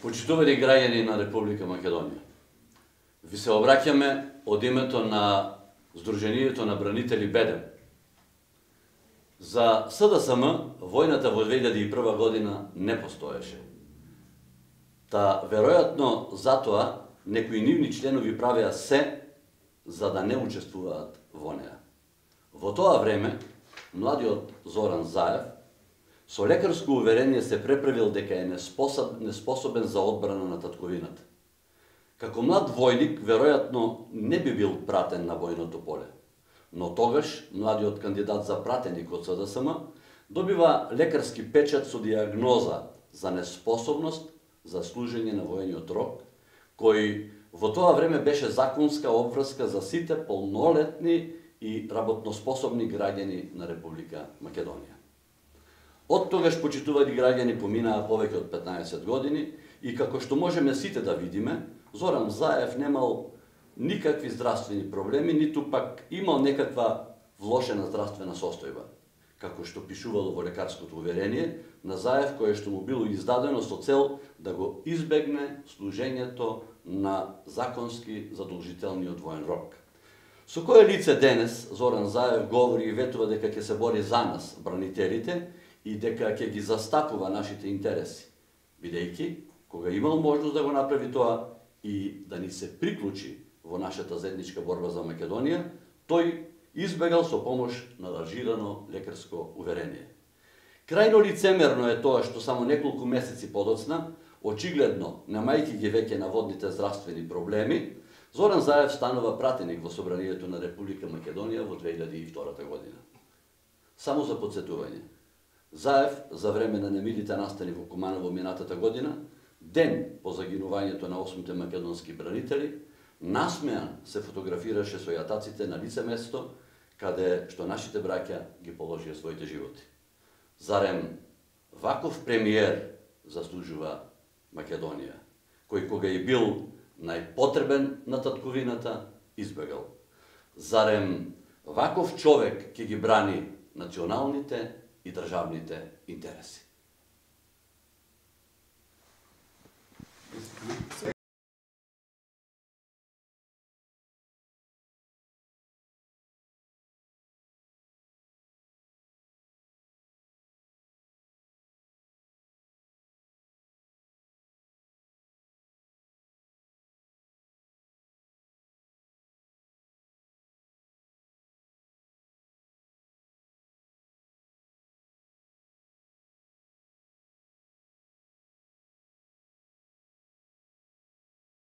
Почитувани граѓани на Република Македонија, ви се обраќаме од името на Сдруженијето на бранители Бедем. За СДСМ војната во 2001 година не постоеше. Та веројатно затоа некои нивни членови правеа се за да не учествуваат во неа. Во тоа време младиот Зоран Заев со лекарско уверение се преправил дека е неспособен за одбрана на татковината. Како млад војник, веројатно не би бил пратен на војното поле, но тогаш младиот кандидат за пратеник од СДСМ добива лекарски печат со диагноза за неспособност за служење на војниот рок, кој во тоа време беше законска обврска за сите полнолетни и работноспособни граѓани на Република Македонија. Од тогаш, почитувани граѓани, поминаа повеќе од 15 години и како што можеме сите да видиме, Зоран Заев немал никакви здравствени проблеми, ниту пак имал некаква влошена здравствена состојба, како што пишувало во лекарското уверение на Заев, кое што му било издадено со цел да го избегне служењето на законски задолжителниот воен рок. Со кое лице денес Зоран Заев говори и ветува дека ќе се бори за нас, бранителите, и дека ќе ги застапува нашите интереси, бидејќи, кога имал можност да го направи тоа и да ни се приклучи во нашата заедничка борба за Македонија, тој избегал со помош на лажирано лекарско уверение. Крајно лицемерно е тоа што само неколку месеци подоцна, очигледно немајќи ги веќе наводните здравствени проблеми, Зоран Заев станува пратеник во Собранието на Република Македонија во 2002 година. Само за подсетување, Заев за време на немилите настани во Куманово минатата година, ден по загинувањето на 8 македонски бранители, насмеан се фотографираше со јатаците на лице место каде што нашите браќа ги положија своите животи. Зарем ваков премиер заслужува Македонија, кој кога е бил најпотребен на татковината, избегал. Зарем ваков човек ќе ги брани националните и државните интереси.